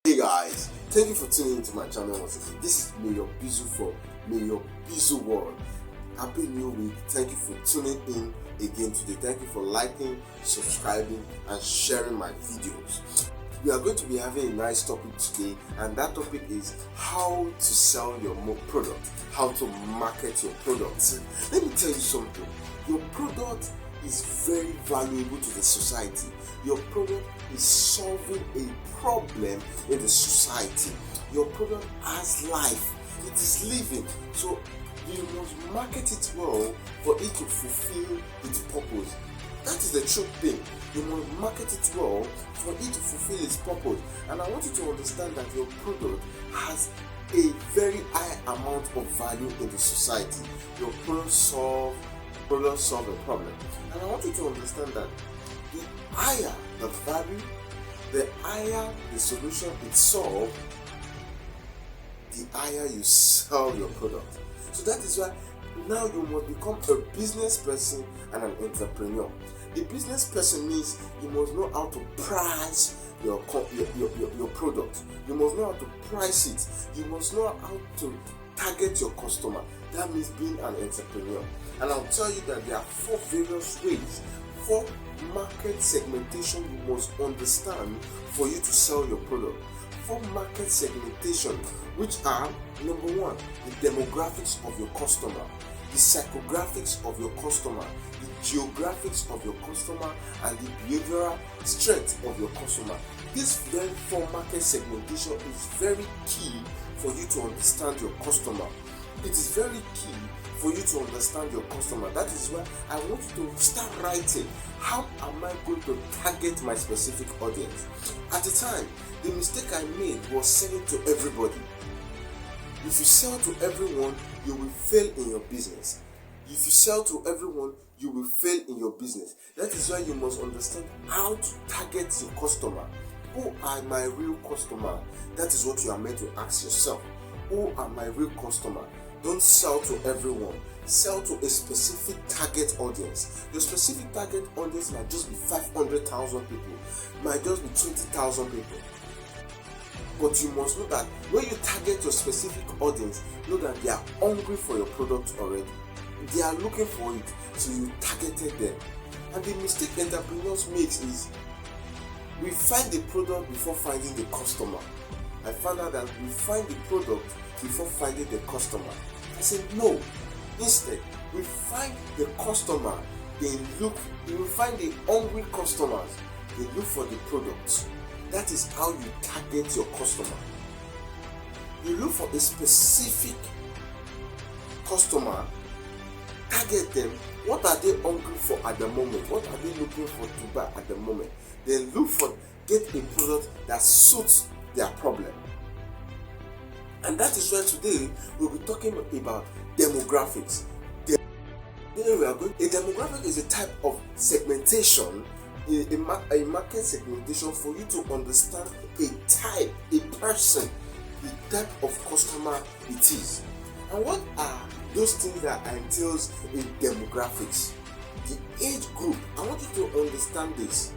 Hey guys, thank you for tuning into my channel once again. This is Mayor Bizu from Mayor Bizu World. Happy New Week. Thank you for tuning in again today. Thank you for liking, subscribing, and sharing my videos. We are going to be having a nice topic today, and that topic is how to sell your product, how to market your products. Let me tell you something. Your product is very valuable to the society. Your product is solving a problem in the society. Your product has life. It is living. So you must market it well for it to fulfill its purpose. That is the true thing. You must market it well for it to fulfill its purpose. And I want you to understand that your product has a very high amount of value in the society. Your product solve a problem. And I want you to understand that the higher the value, the higher the solution it solves, the higher you sell your product. So that is why now you must become a business person and an entrepreneur. A business person means you must know how to price your product. You must know how to price it. You must know how to target your customer. That means being an entrepreneur. And I'll tell you that there are 4 various ways, 4 market segmentation you must understand for you to sell your product. 4 market segmentation, which are: number 1, the demographics of your customer, the psychographics of your customer, the geographics of your customer, and the behavioral strength of your customer. This very 4 market segmentation is very key for you to understand your customer. It is very key for you to understand your customer. That is why I want you to start writing, how am I going to target my specific audience? At the time, the mistake I made was selling to everybody. If you sell to everyone, you will fail in your business. If you sell to everyone, you will fail in your business. That is why you must understand how to target your customer. Who are my real customer? That is what you are meant to ask yourself. Who are my real customer? Don't sell to everyone. Sell to a specific target audience. Your specific target audience might just be 500,000 people, might just be 20,000 people. But you must know that when you target your specific audience, know that they are hungry for your product already. They are looking for it, so you targeted them. And the mistake entrepreneurs make is we find the product before finding the customer. I found out that we find the product before finding the customer. I said no. Instead, we find the customer, we find the hungry customers, they look for the products. That is how you target your customer. You look for a specific customer, target them. What are they hungry for at the moment? What are they looking for to buy at the moment? Then get a product that suits their problem. And that is why today we'll be talking about demographics. A demographic is a type of segmentation, a market segmentation for you to understand a type, a person, the type of customer it is. And what are those things that entails in demographics? The age group. I want you to understand this.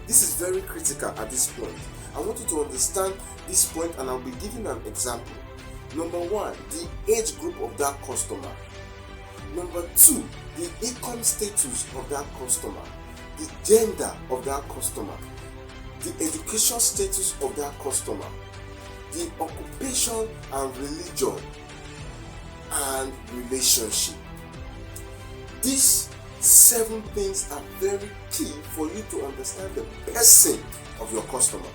This is very critical at this point. I want you to understand this point, and I'll be giving an example. Number 1, the age group of that customer. Number 2, the income status of that customer, the gender of that customer, the education status of that customer, the occupation and religion and relationship. These 7 things are very key for you to understand the person of your customer.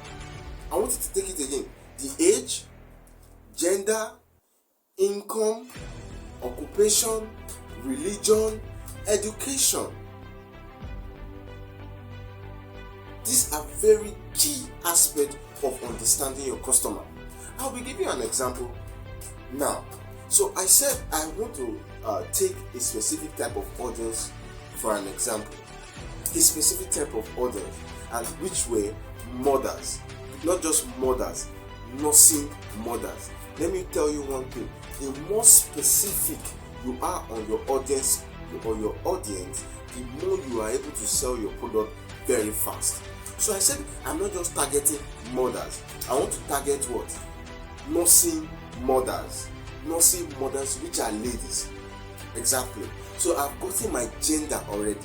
I want you to take it again. The age, gender, income, occupation, religion, education. These are very key aspects of understanding your customer. I'll be giving you an example now. So I said I want to take a specific type of audience for an example. A specific type of audience, and which were mothers. Not just mothers, nursing mothers. Let me tell you one thing. The more specific you are on your audience, the more you are able to sell your product very fast. So I said, I'm not just targeting mothers. I want to target what? Nursing mothers. Nursing mothers, which are ladies. Exactly. So I've gotten my gender already.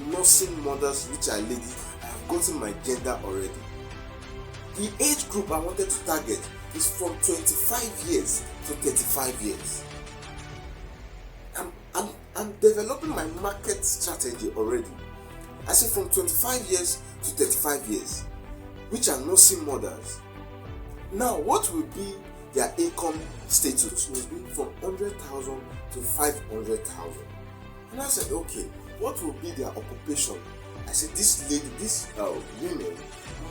Nursing mothers, which are ladies, I've gotten my gender already. The age group I wanted to target is from 25 years to 35 years. I'm developing my market strategy already. I said from 25 years to 35 years, which are nursing mothers. Now, what will be their income status? Will be from 100,000 to 500,000. And I said, okay, what will be their occupation? I said, these women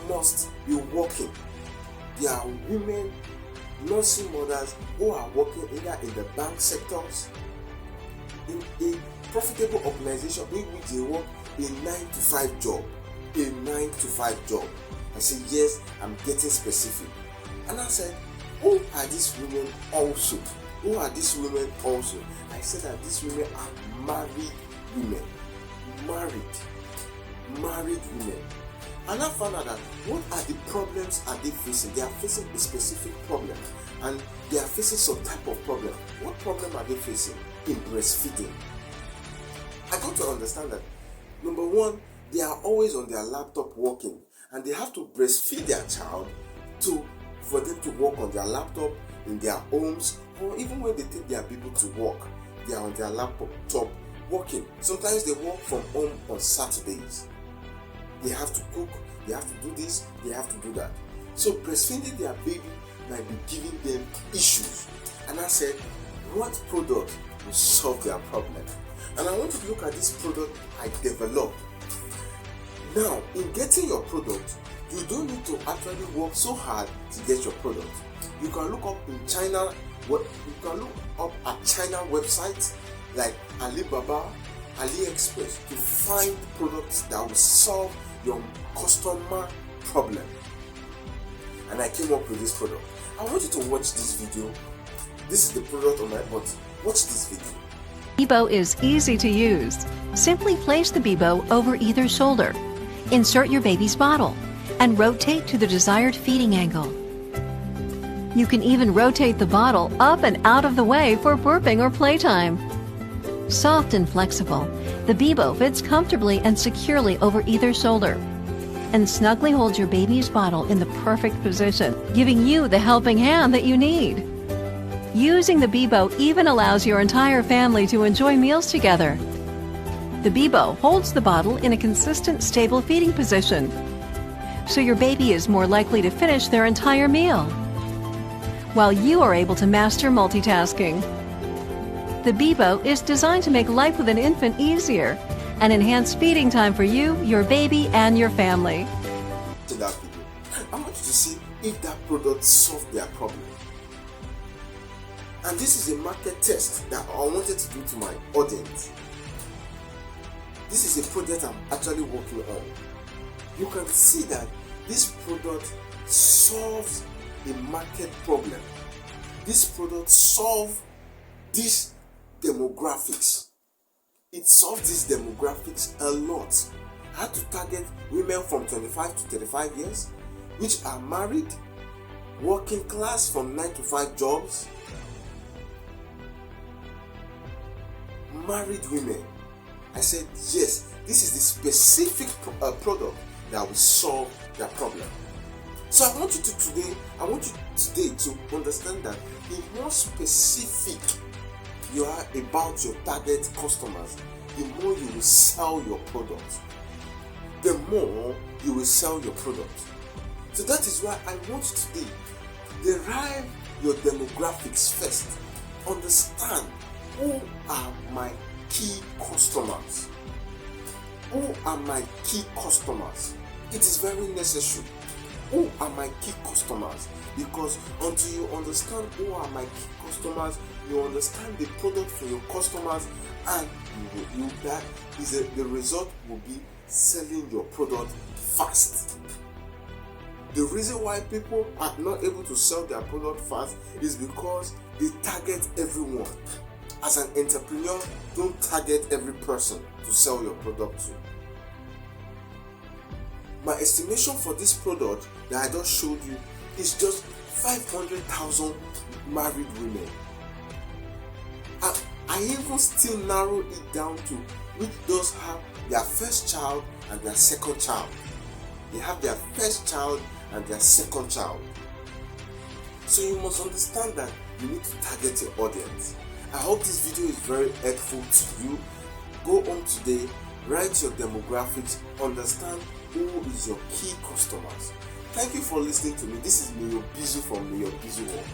must be working. They are women, nursing mothers who are working either in the bank sectors, in a profitable organization in which they work a 9-to-5 job. A 9-to-5 job. I said, yes, I'm getting specific. And I said, who are these women also? Who are these women also? I said that these women are married women. Married women. And I found out that what are the problems are they facing? They are facing a specific problem, and they are facing some type of problem. What problem are they facing in breastfeeding? I got to understand that number one, they are always on their laptop working, and they have to breastfeed their child for them to work on their laptop in their homes, or even when they take their baby to work, they are on their laptop working. Sometimes they work from home on Saturdays. They have to cook, they have to do this, they have to do that. So breastfeeding their baby might be giving them issues. And I said, what product will solve their problem? And I want to look at this product I developed. Now, in getting your product, you don't need to actually work so hard to get your product. You can look up in China, you can look up at China websites like Alibaba, AliExpress to find products that will solve your customer problem. And I came up with this product. I want you to watch this video. This is the product on my butt. Watch this video. Bebo is easy to use. Simply place the Bebo over either shoulder. Insert your baby's bottle and rotate to the desired feeding angle. You can even rotate the bottle up and out of the way for burping or playtime. Soft and flexible, the Bebo fits comfortably and securely over either shoulder and snugly holds your baby's bottle in the perfect position, giving you the helping hand that you need. Using the Bebo even allows your entire family to enjoy meals together. The Bebo holds the bottle in a consistent, stable feeding position, so your baby is more likely to finish their entire meal, while you are able to master multitasking. The Bebo is designed to make life with an infant easier and enhance feeding time for you, your baby, and your family. In that video, I want you to see if that product solved their problem. And this is a market test that I wanted to do to my audience. This is a project I'm actually working on. You can see that this product solves a market problem. This product solves these demographics. It solves these demographics a lot. I had to target women from 25 to 35 years, which are married, working class from 9-to-5 jobs, married women. I said, yes, this is the specific product that will solve their problem. So I want you today to understand that the more specific you are about your target customers, the more you will sell your product. The more you will sell your product. So that is why I want you today derive your demographics first. Understand who are my key customers. Who are my key customers? It is very necessary. Who are my key customers? Because until you understand who are my key customers, you understand the product for your customers, and the result will be selling your product fast. The reason why people are not able to sell their product fast is because they target everyone. As an entrepreneur, don't target every person to sell your product to. My estimation for this product that I just showed you is just 500,000 married women. I even still narrow it down to which does have their first child and their second child. They have their first child and their second child. So you must understand that you need to target your audience. I hope this video is very helpful to you. Go home today, write your demographics, understand who is your key customers. Thank you for listening to me. This is Mayor Bizu from Mayor Bizu World.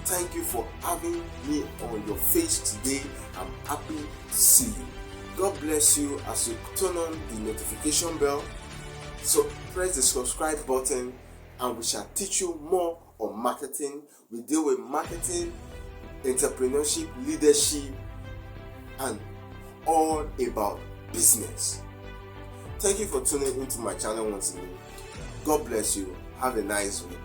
Thank you for having me on your face today. I'm happy to see you. God bless you as you turn on the notification bell. So press the subscribe button and we shall teach you more on marketing. We deal with marketing, entrepreneurship, leadership, and all about business. Thank you for tuning into my channel once again. God bless you. Have a nice week.